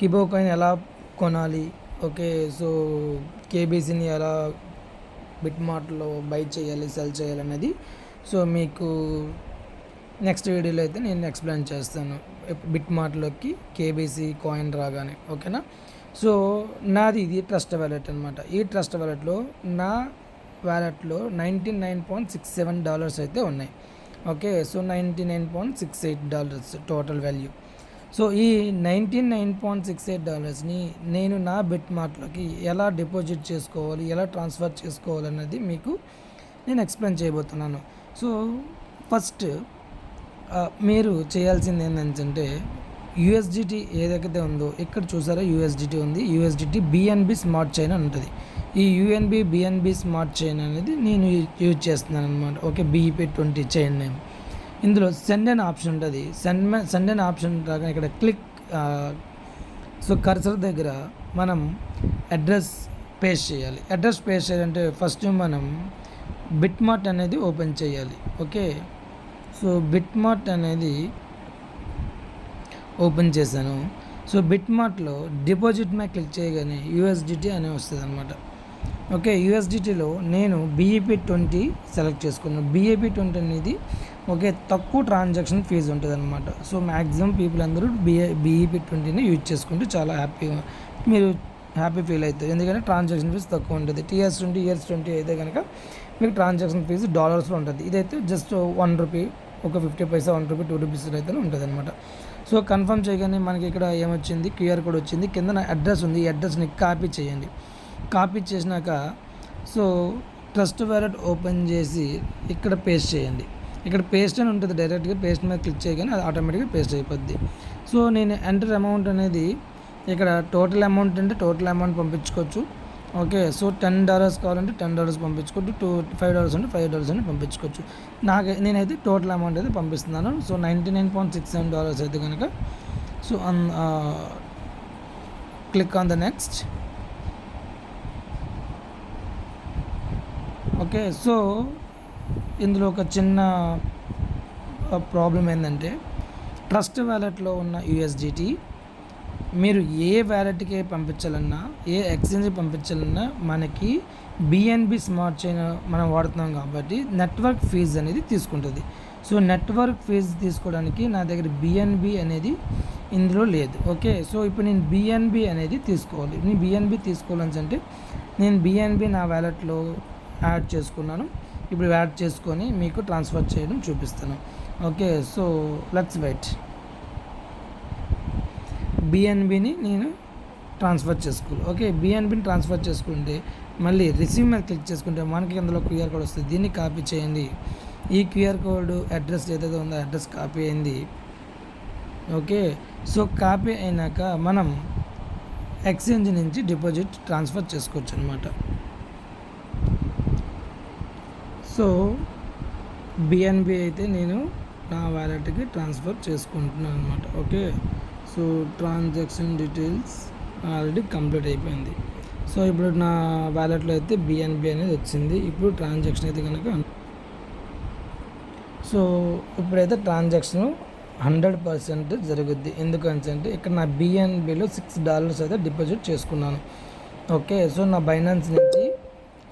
కిబో coin ఎలా కొనాలి, okay. So కేబీసీని ఎలా బిట్మార్ట్లో బై చేయాలి, సెల్ చేయాలనేది సో మీకు నెక్స్ట్ వీడియోలో అయితే నేను ఎక్స్ప్లెయిన్ చేస్తాను. బిట్మార్ట్లోకి కేబీసీ కాయిన్ రాగానే, ఓకేనా. సో నాది ఇది ట్రస్ట్ వ్యాలెట్ అనమాట. ఈ ట్రస్ట్ వ్యాలెట్లో నా వ్యాలెట్లో $99.67 అయితే ఉన్నాయి, okay. So $99.68 total value. So ఈ $99.68ని నేను నా బిట్మార్ట్లోకి ఎలా డిపాజిట్ చేసుకోవాలి, ఎలా ట్రాన్స్ఫర్ చేసుకోవాలి అన్నది మీకు నేను ఎక్స్ప్లెయిన్ చేయబోతున్నాను. సో ఫస్ట్ మీరు చేయాల్సింది ఏంటంటే యూఎస్డిటీ ఏదైతే ఉందో ఇక్కడ చూసారా యూఎస్డిటీ ఉంది. యూఎస్డిటీ బిఎన్బి స్మార్ట్ చైన్ అని ఉంటుంది. ఈ బిఎన్బి స్మార్ట్ చైన్ అనేది నేను యూజ్ చేస్తున్నాను అనమాట, ఓకే. BEP20 chain name. ఇందులో సెండ్ అనే ఆప్షన్ ఉంటుంది. సెండ్ అనే ఆప్షన్ రాగా ఇక్కడ క్లిక్, సో కర్సర్ దగ్గర మనం అడ్రస్ పేస్ట్ చేయాలి. అడ్రస్ పేస్ట్ చేయాలంటే ఫస్ట్ మనం బిట్మార్ట్ అనేది ఓపెన్ చేయాలి, ఓకే. సో బిట్మార్ట్ అనేది ఓపెన్ చేశాను. సో బిట్మార్ట్లో డిపాజిట్ మీద క్లిక్ చేయగానే యూఎస్డిటీ అనే వస్తుంది అనమాట, ఓకే. యూఎస్డిటీలో నేను BEP20 సెలెక్ట్ చేసుకున్నాను. BEP20 అనేది ఓకే తక్కువ ట్రాన్సాక్షన్ ఫీజు ఉంటుంది అనమాట. సో మ్యాక్సిమం పీపుల్ అందరూ BEP20ని యూజ్ చేసుకుంటే చాలా మీరు హ్యాపీ ఫీల్ అవుతారు. ఎందుకంటే ట్రాన్సాక్షన్ ఫీజు తక్కువ ఉంటుంది. TS20 అయితే కనుక మీకు ట్రాన్సాక్షన్ ఫీజు డాలర్స్లో ఉంటుంది. ఇదైతే జస్ట్ ₹1, ఒక 50 పైసా, ₹1, ₹2 అయితే ఉంటుంది అనమాట. సో కన్ఫర్మ్ చేయగానే మనకి ఇక్కడ ఏమొచ్చింది, QR కోడ్ వచ్చింది. కింద నా అడ్రస్ ఉంది. ఈ అడ్రస్ని కాపీ చేయండి. కాపీ చేసినాక సో ట్రస్ట్ వ్యాలెట్ ఓపెన్ చేసి ఇక్కడ పేస్ట్ చేయండి. ఇక్కడ పేస్ట్ అని ఉంటుంది. డైరెక్ట్గా పేస్ట్ మీద క్లిక్ చేయగానే అది ఆటోమేటిక్గా పేస్ట్ అయిపోద్ది. సో నేను ఎంటర్ అమౌంట్ అనేది ఇక్కడ టోటల్ అమౌంట్ అంటే టోటల్ అమౌంట్ పంపించుకోవచ్చు, ఓకే. సో $10 కావాలంటే $10 పంపించుకోవచ్చు, $5 అంటే $5 అని పంపించుకోవచ్చు. నేనైతే టోటల్ అమౌంట్ అయితే పంపిస్తున్నాను. సో $99.67 అయితే కనుక so click on the next, okay. So ఇందులో ఒక చిన్న ప్రాబ్లం ఏంటంటే ట్రస్ట్ వ్యాలెట్లో ఉన్న యూఎస్డిటీ మీరు ఏ వ్యాలెట్కి పంపించాలన్నా, ఏ ఎక్స్చేంజ్కి పంపించాలన్నా మనకి బిఎన్బి స్మార్ట్ చైన్ మనం వాడుతున్నాం కాబట్టి నెట్వర్క్ ఫీజు అనేది తీసుకుంటుంది. సో నెట్వర్క్ ఫీజు తీసుకోవడానికి నా దగ్గర బిఎన్బి అనేది ఇందులో లేదు, ఓకే. సో ఇప్పుడు నేను బిఎన్బి అనేది తీసుకోవాలి. నేను బిఎన్బి తీసుకోవాలని అంటే నేను బిఎన్బి నా వ్యాలెట్లో యాడ్ చేసుకున్నాను. ఇప్పుడు యాడ్ చేసుకొని మీకు ట్రాన్స్ఫర్ చేయడం చూపిస్తాను, ఓకే. So let's wait. బిఎన్బిని నేను ట్రాన్స్ఫర్ చేసుకోవాలి, ఓకే. బిఎన్బిని ట్రాన్స్ఫర్ చేసుకుంటే మళ్ళీ రిసీవ్ మీద క్లిక్ చేసుకుంటే మనకి అందులో QR కోడ్ వస్తుంది. దీన్ని కాపీ చేయండి. ఈ QR కోడ్ అడ్రస్ ఏదైతే ఉందో అడ్రస్ కాపీ అయింది, ఓకే. సో కాపీ అయినాక మనం ఎక్స్చేంజ్ నుంచి డిపాజిట్ ట్రాన్స్ఫర్ చేసుకోవచ్చు అనమాట. సో బిఎన్బి అయితే నేను నా వ్యాలెట్కి ట్రాన్స్ఫర్ చేసుకుంటున్నాను అనమాట, okay. So transaction details already complete అయిపోయింది. సో ఇప్పుడు నా వ్యాలెట్లో అయితే బిఎన్బి అనేది వచ్చింది. ఇప్పుడు ట్రాన్సాక్షన్ అయితే కనుక సో ఇప్పుడైతే ట్రాన్సాక్షన్ 100% జరుగుద్ది. ఎందుకంటే ఇక్కడ నా బిఎన్బిలో $6 అయితే డిపాజిట్ చేసుకున్నాను, ఓకే. సో నా బైనాన్స్ నుంచి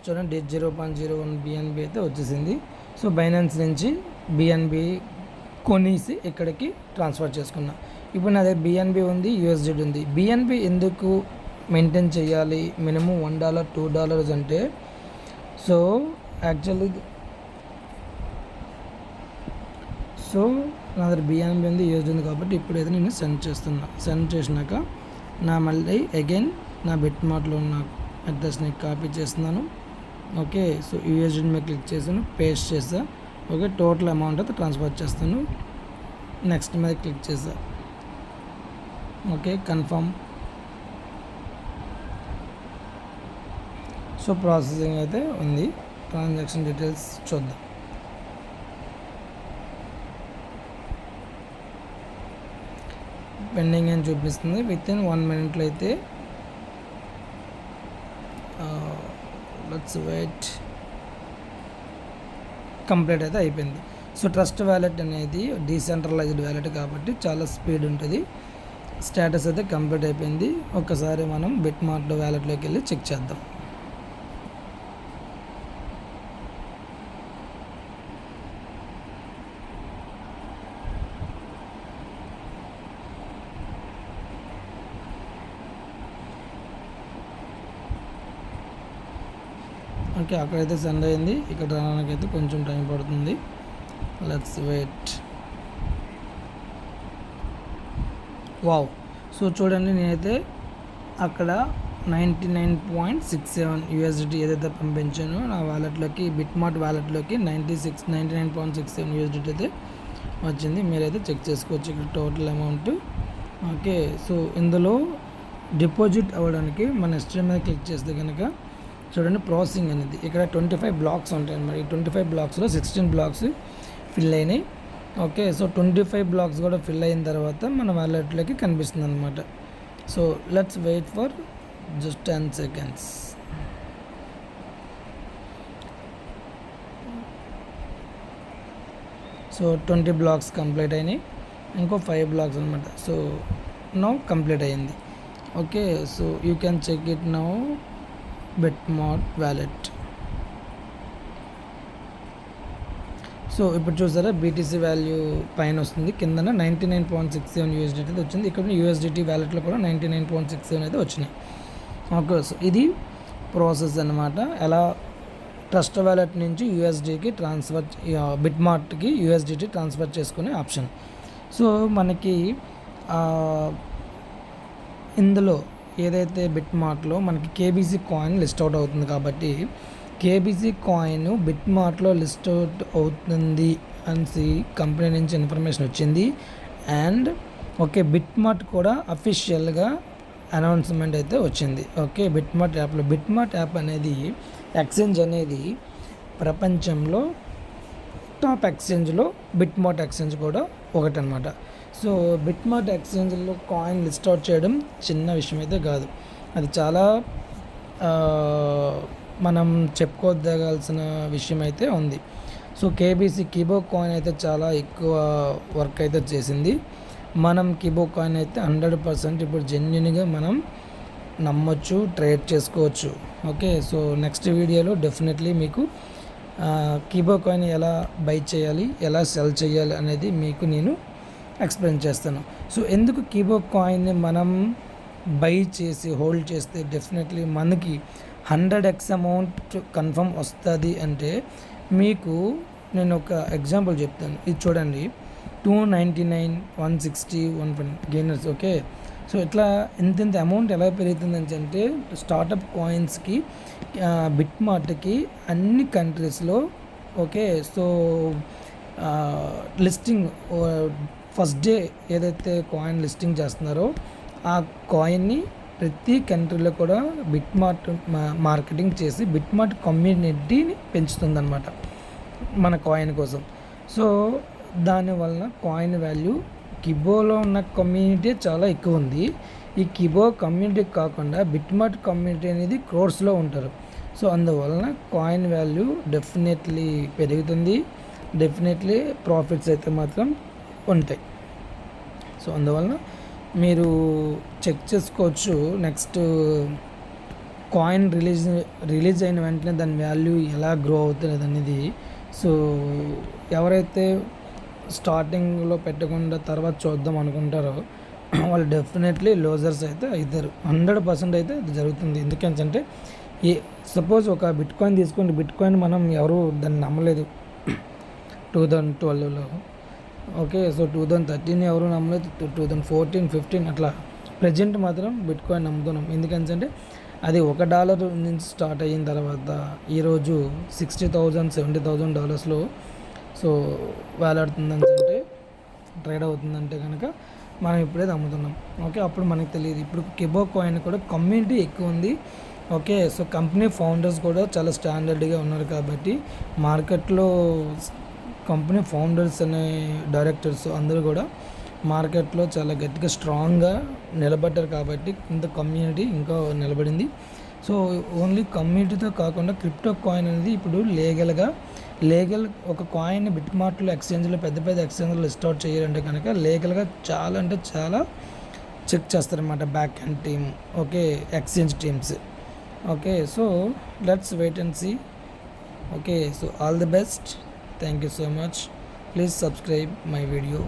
చూడండి 0.01 బిఎన్బి అయితే వచ్చేసింది. సో బైనాన్స్ నుంచి బిఎన్బి కొనేసి ఇక్కడికి ట్రాన్స్ఫర్ చేసుకున్నా. ఇప్పుడు నా దగ్గర బిఎన్బి ఉంది, యూఎస్డిటీ ఉంది. బిఎన్బి ఎందుకు మెయింటైన్ చేయాలి మినిమం $1, $2 అంటే సో యాక్చువల్లీ సో నా దగ్గర బిఎన్బి ఉంది, యూఎస్డి ఉంది కాబట్టి ఇప్పుడైతే నేను సెండ్ చేస్తున్నా. సెండ్ చేసినాక నా మళ్ళీ అగైన్ నా బిట్మార్ట్లో ఉన్న అడ్రస్ని కాపీ చేస్తున్నాను, ఓకే. సో యూఎస్డి మీద క్లిక్ చేశాను, పేస్ట్ చేస్తా, ఓకే. టోటల్ అమౌంట్ అయితే ట్రాన్స్ఫర్ చేస్తాను. నెక్స్ట్ మీద క్లిక్ చేస్తా, ఓకే. కన్ఫర్మ్. సో ప్రాసెసింగ్ అయితే ఉంది. ట్రాన్సాక్షన్ డీటెయిల్స్ చూద్దాం. పెండింగ్ అని చూపిస్తుంది. వితిన్ 1 minute అయితే లెట్స్ వెయిట్. కంప్లీట్ అయితే అయిపోయింది. సో ట్రస్ట్ వ్యాలెట్ అనేది డీసెంట్రలైజ్డ్ వ్యాలెట్ కాబట్టి చాలా స్పీడ్ ఉంటుంది. స్టేటస్ అయితే కంప్లీట్ అయిపోయింది. ఒక్కసారి మనం బిట్మార్ట్ వ్యాలెట్లోకి వెళ్ళి చెక్ చేద్దాం. ఓకే, అక్కడైతే సెండ్ అయింది. ఇక్కడ రావడానికి అయితే కొంచెం టైం పడుతుంది. Let's wait. వావ్, సో చూడండి, నేనైతే అక్కడ 99.67 USDT ఏదైతే పంపించానో నా వ్యాలెట్లోకి, బిట్మార్ట్ వ్యాలెట్లోకి 99.67 USDT అయితే వచ్చింది. మీరైతే చెక్ చేసుకోవచ్చు ఇక్కడ టోటల్ అమౌంట్. ఓకే, సో ఇందులో డిపాజిట్ అవ్వడానికి మన హిస్టరీ మీద క్లిక్ చేస్తే కనుక చూడండి, ప్రాసెసింగ్ అనేది ఇక్కడ 25 బ్లాక్స్ ఉంటాయి అన్నమాట. ఈ 25 బ్లాక్స్లో 16 బ్లాక్స్ ఫిల్ అయినాయి. ఓకే, సో 25 బ్లాక్స్ కూడా ఫిల్ అయిన తర్వాత మన వ్యాలెట్లోకి కనిపిస్తుంది అనమాట. So let's wait for just 10 seconds. So 20 blocks complete అయినాయి, ఇంకో 5 బ్లాక్స్ అనమాట. సో నౌ కంప్లీట్ అయ్యింది. Okay, so you can check it now BitMart wallet. So ఇప్పుడు చూసారా, బీటీసీ వాల్యూ పైన వస్తుంది, కిందన 99.67 USDT అయితే వచ్చింది. ఇక్కడ USDT వ్యాలెట్లో కూడా 99.67 అయితే వచ్చినాయి. ఓకే, సో ఇది ప్రాసెస్ అన్నమాట. ఎలా ట్రస్ట్ వ్యాలెట్ నుంచి USDకి ట్రాన్స్ఫర్, బిట్మార్ట్కి USDT ట్రాన్స్ఫర్ చేసుకునే ఆప్షన్. సో మనకి ఇందులో ఏదైతే బిట్మార్ట్లో మనకి కేబీసీ కాయిన్ లిస్ట్ అవుట్ అవుతుంది కాబట్టి, కేబీసీ కాయిన్ బిట్మార్ట్లో లిస్ట్ అవుట్ అవుతుంది అని కంపెనీ నుంచి ఇన్ఫర్మేషన్ వచ్చింది. అండ్ ఓకే, బిట్మార్ట్ కూడా అఫీషియల్గా అనౌన్స్మెంట్ అయితే వచ్చింది. ఓకే, బిట్మార్ట్ యాప్లో, బిట్మార్ట్ యాప్ అనేది ఎక్స్చేంజ్ అనేది ప్రపంచంలో టాప్ ఎక్స్చేంజ్లో బిట్మార్ట్ ఎక్స్చేంజ్ కూడా ఒకటనమాట. సో బిట్మార్ట్ ఎక్స్చేంజ్లో కాయిన్ లిస్ట్ అవుట్ చేయడం చిన్న విషయం అయితే కాదు, అది చాలా మనం చెప్పుకోదగాల్సిన విషయం అయితే ఉంది. సో కేబీసీ కిబో కాయిన్ అయితే చాలా ఎక్కువ వర్క్ అయితే చేసింది. మనం కిబో కాయిన్ అయితే 100% ఇప్పుడు జెన్యున్గా మనం నమ్మొచ్చు, ట్రేడ్ చేసుకోవచ్చు. ఓకే, సో నెక్స్ట్ వీడియోలో డెఫినెట్లీ మీకు కిబో కాయిన్ ఎలా బై చేయాలి, ఎలా సెల్ చేయాలి అనేది మీకు నేను ఎక్స్ప్లెయిన్ చేస్తాను. సో ఎందుకు కిబో కాయిన్ని మనం బై చేసి హోల్డ్ చేస్తే డెఫినెట్లీ మనకి 100x అమౌంట్ కన్ఫర్మ్ వస్తుంది అంటే, మీకు నేను ఒక ఎగ్జాంపుల్ చెప్తాను. ఇది చూడండి, 299, 160, 120 గెయినర్స్. ఓకే, సో ఇట్లా ఇంత అమౌంట్ ఎలా పెరుగుతుంది అంటే, స్టార్టప్ కాయిన్స్కి, బిట్మార్ట్కి అన్ని కంట్రీస్లో okay, so listing first day ఏదైతే కాయిన్ లిస్టింగ్ చేస్తున్నారో ఆ కాయిన్ని ప్రతి కంట్రీలో కూడా బిట్మార్ట్ మార్కెటింగ్ చేసి బిట్మార్ట్ కమ్యూనిటీని పెంచుతుందన్నమాట మన కాయిన్ కోసం. సో దానివల్ల కాయిన్ వాల్యూ కిబోలో ఉన్న కమ్యూనిటీ చాలా ఎక్కువ ఉంది. ఈ కిబో కమ్యూనిటీ కాకుండా బిట్మార్ట్ కమ్యూనిటీ అనేది క్రోర్స్లో ఉంటారు. సో అందువలన కాయిన్ వాల్యూ డెఫినెట్లీ పెరుగుతుంది, డెఫినెట్లీ ప్రాఫిట్స్ అయితే మాత్రం ఉంటాయి. సో అందువలన మీరు చెక్ చేసుకోవచ్చు. నెక్స్ట్ కాయిన్ రిలీజ్ అయిన వెంటనే దాని వాల్యూ ఎలా గ్రో అవుతుంది అనేది. సో ఎవరైతే స్టార్టింగ్లో పెట్టకుండా తర్వాత చూద్దాం అనుకుంటారో వాళ్ళు డెఫినెట్లీ లూజర్స్ అయితే అవుతారు. 100% అయితే అది జరుగుతుంది. ఎందుకంటే సపోజ్ ఒక బిట్ కాయిన్ తీసుకోండి, బిట్ కాయిన్ మనం ఎవరు దాన్ని నమ్మలేదు 2012లో. ఓకే, సో 2013 ఎవరు నమ్మలేదు, 2014, 15 అట్లా. ప్రజెంట్ మాత్రం బిట్ కాయిన్ నమ్ముతున్నాం. ఎందుకంటే అది $1 నుంచి స్టార్ట్ అయిన తర్వాత ఈరోజు $60,000, $70,000 సో వేలాడుతుందని అంటే, ట్రేడ్ అవుతుందంటే కనుక మనం ఇప్పుడే నమ్ముతున్నాం. ఓకే, అప్పుడు మనకు తెలియదు. ఇప్పుడు కిబో కాయిన్ కూడా కమ్యూనిటీ ఎక్కువ ఉంది. ఓకే, సో కంపెనీ ఫౌండర్స్ కూడా చాలా స్టాండర్డ్గా ఉన్నారు కాబట్టి మార్కెట్లో కంపెనీ ఫౌండర్స్ అనే డైరెక్టర్స్ అందరూ కూడా మార్కెట్లో చాలా గట్టిగా స్ట్రాంగ్గా నిలబడ్డారు కాబట్టి ఇంత కమ్యూనిటీ ఇంకా నిలబడింది. సో ఓన్లీ కమ్యూనిటీతో కాకుండా క్రిప్టో కాయిన్ అనేది ఇప్పుడు లీగల్ ఒక కాయిన్ బిట్మార్ట్లో ఎక్స్చేంజ్లో పెద్ద ఎక్స్చేంజ్లో లిస్ట్ అవుట్ చేయాలంటే కనుక లీగల్గా చాలా అంటే చాలా చెక్ చేస్తారన్నమాట back end team. Okay, exchange teams. Okay, so let's wait and see. Okay, so all the best. Thank you so much. Please subscribe my video.